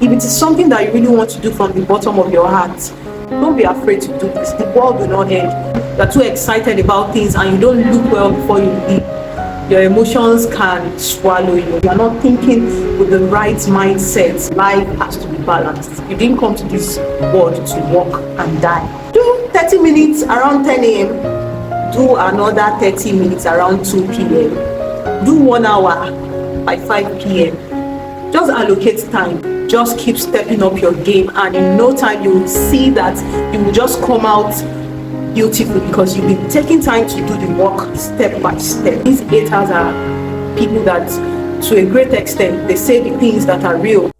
If it is something that you really want to do from the bottom of your heart, don't be afraid to do this. The world will not end. You're too excited about things and you don't look well before you leave. Your emotions can swallow you. You're not thinking with the right mindset. Life has to be balanced. You didn't come to this world to walk and die. Do 30 minutes around 10 a.m. Do another 30 minutes around 2 p.m. Do 1 hour by 5 p.m. Just allocate time. Just keep stepping up your game, and in no time you will see that you will just come out beautiful because you've been taking time to do the work step by step. These haters are people that, to a great extent, they say the things that are real.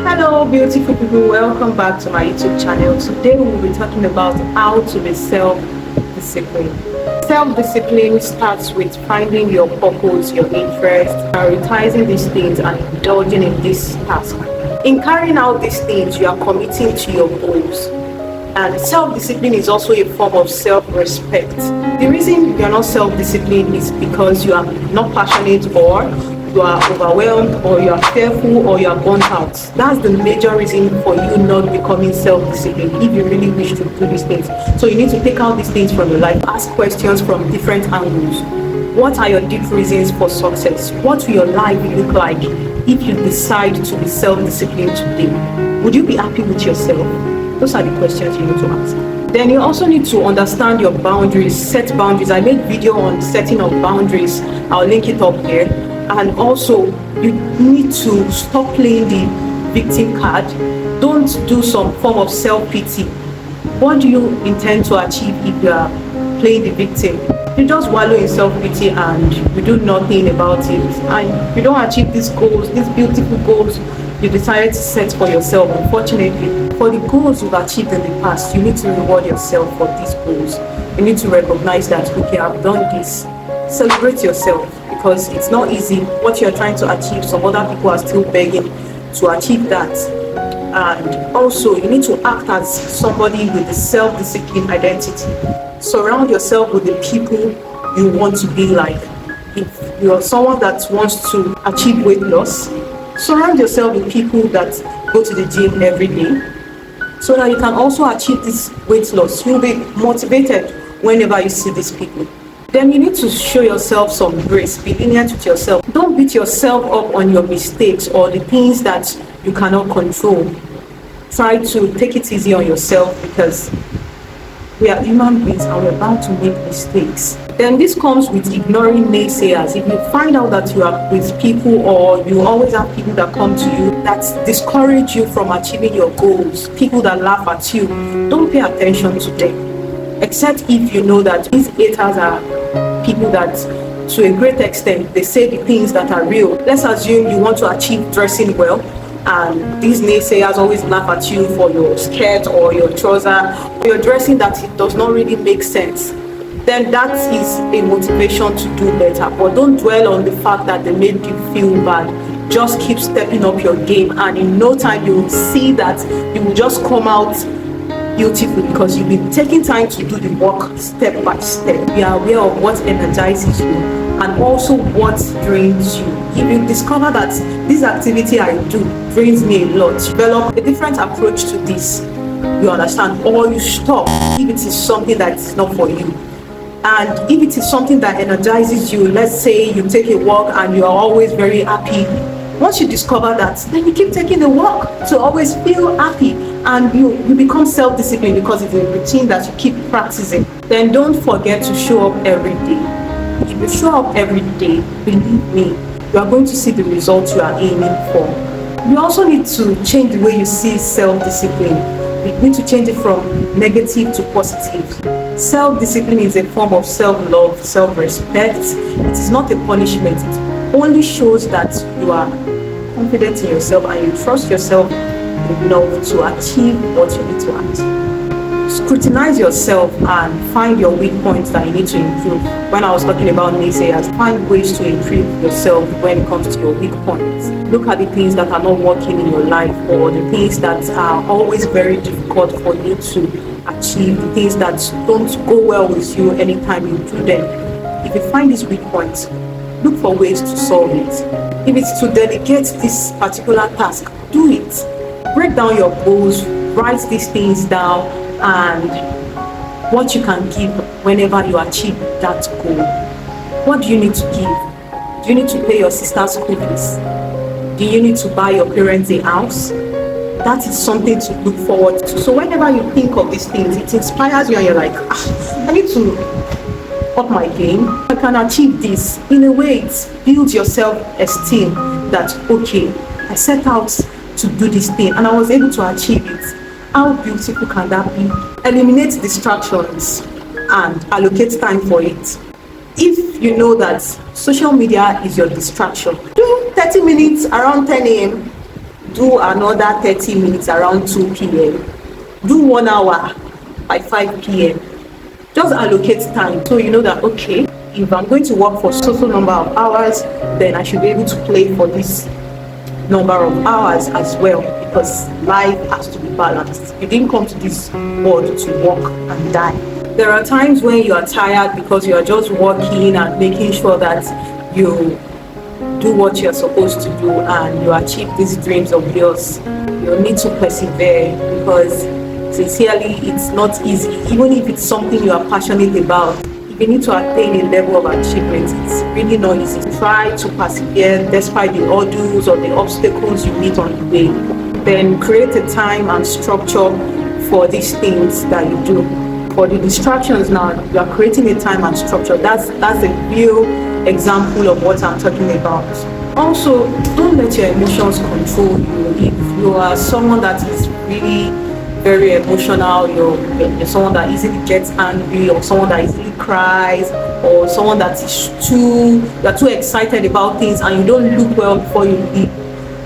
Hello beautiful people, welcome back to my YouTube channel. Today we'll be talking about how to be self-disciplined. Self-discipline starts with finding your purpose, your interest, prioritizing these things and indulging in this task. In carrying out these things, you are committing to your goals. And self-discipline is also a form of self-respect. The reason you're not self-disciplined is because you are not passionate, or you are overwhelmed, or you are fearful, or you are burnt out. That's the major reason for you not becoming self-disciplined if you really wish to do these things. So you need to take out these things from your life. Ask questions from different angles. What are your deep reasons for success? What will your life look like if you decide to be self-disciplined today? Would you be happy with yourself? Those are the questions you need to ask. Then you also need to understand your boundaries, set boundaries. I made a video on setting of boundaries. I'll link it up here. And also, you need to stop playing the victim card. Don't do some form of self-pity. What do you intend to achieve if you are playing the victim? You just wallow in self-pity and you do nothing about it. And you don't achieve these goals, these beautiful goals you decided to set for yourself. Unfortunately, for the goals you've achieved in the past, you need to reward yourself for these goals. You need to recognize that, okay, I've done this. Celebrate yourself, because it's not easy. What you're trying to achieve, some other people are still begging to achieve that. And also, you need to act as somebody with a self-disciplined identity. Surround yourself with the people you want to be like. If you're someone that wants to achieve weight loss, surround yourself with people that go to the gym every day, so that you can also achieve this weight loss. You'll be motivated whenever you see these people. Then you need to show yourself some grace. Be lenient with yourself. Don't beat yourself up on your mistakes or the things that you cannot control. Try to take it easy on yourself, because we are human beings and we're bound to make mistakes. Then this comes with ignoring naysayers. If you find out that you are with people, or you always have people that come to you that discourage you from achieving your goals, people that laugh at you, don't pay attention to them. Except if you know that these haters are people that, to a great extent, they say the things that are real. Let's assume you want to achieve dressing well, and these naysayers always laugh at you for your skirt or your trouser, or your dressing that it does not really make sense. Then that is a motivation to do better. But don't dwell on the fact that they made you feel bad. Just keep stepping up your game, and in no time you will see that you will just come out beautiful, because you've been taking time to do the work step by step. Be aware of what energizes you and also what drains you. If you discover that this activity I do drains me a lot, develop a different approach to this, you understand, or you stop if it is something that is not for you. And if it is something that energizes you, let's say you take a walk and you are always very happy. Once you discover that, then you keep taking the walk to always feel happy, and you become self-disciplined because it's a routine that you keep practicing. Then don't forget to show up every day. If you show up every day, believe me, you are going to see the results you are aiming for. You also need to change the way you see self-discipline. You need to change it from negative to positive. Self-discipline is a form of self-love, self-respect. It is not a punishment. It only shows that you are confident in yourself and you trust yourself enough to achieve what you need to achieve. Scrutinize yourself and find your weak points that you need to improve. When I was talking about naysayers, find ways to improve yourself when it comes to your weak points. Look at the things that are not working in your life, or the things that are always very difficult for you to achieve, the things that don't go well with you anytime you do them. If you find these weak points, look for ways to solve it. If it's to delegate this particular task, do it. Break down your goals, write these things down, and what you can give whenever you achieve that goal. What do you need to give? Do you need to pay your sister's school fees? Do you need to buy your parents a house? That is something to look forward to. So whenever you think of these things, it inspires you and you're like, I need to up my game. I can achieve this. In a way, it builds your self-esteem that, okay, I set out to do this thing and I was able to achieve it. How beautiful can that be? Eliminate distractions and allocate time for it. If you know that social media is your distraction, do 30 minutes around 10 a.m. Do another 30 minutes around 2 p.m. Do 1 hour by 5 p.m. Just allocate time so you know that, okay, if I'm going to work for so number of hours, then I should be able to play for this number of hours as well, because life has to be balanced. You didn't come to this world to work and die. There are times when you are tired because you are just working and making sure that you do what you're supposed to do and you achieve these dreams of yours. You need to persevere, because sincerely it's not easy. Even if it's something you are passionate about, if you need to attain a level of achievement, it's really not easy. Try to persevere despite the hurdles or the obstacles you meet on the way. Then create a time and structure for these things that you do. For the distractions now, you are creating a time and structure. That's a real example of what I'm talking about. Also, don't let your emotions control you. If you are someone that is really very emotional, you're someone that easily gets angry, or someone that easily cries, or someone that is you're too excited about things and you don't look well before you leave,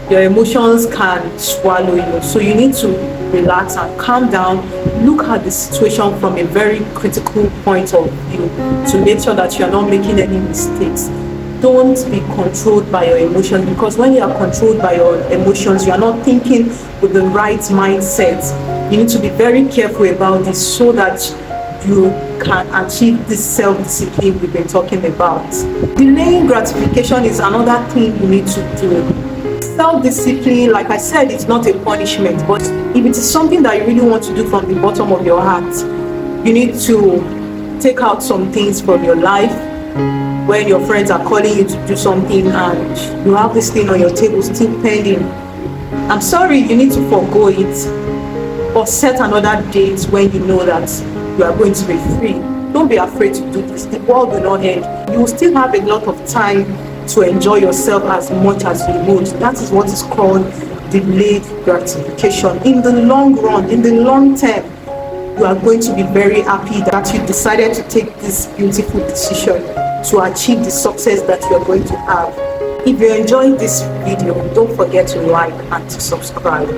your emotions can swallow you. So you need to relax and calm down. Look at the situation from a very critical point of view to make sure that you're not making any mistakes. Don't be controlled by your emotions, because when you are controlled by your emotions, you are not thinking with the right mindset. You need to be very careful about this so that you can achieve this self-discipline we've been talking about. Delaying gratification is another thing you need to do. Self-discipline, like I said, it's not a punishment, but if it is something that you really want to do from the bottom of your heart, you need to take out some things from your life. When your friends are calling you to do something and you have this thing on your table still pending, I'm sorry, you need to forgo it, or set another date when you know that you are going to be free. Don't be afraid to do this. The world will not end. You will still have a lot of time to enjoy yourself as much as you would. That is what is called delayed gratification. In the long run, in the long term, you are going to be very happy that you decided to take this beautiful decision to achieve the success that you are going to have. If you enjoyed this video, don't forget to like and to subscribe.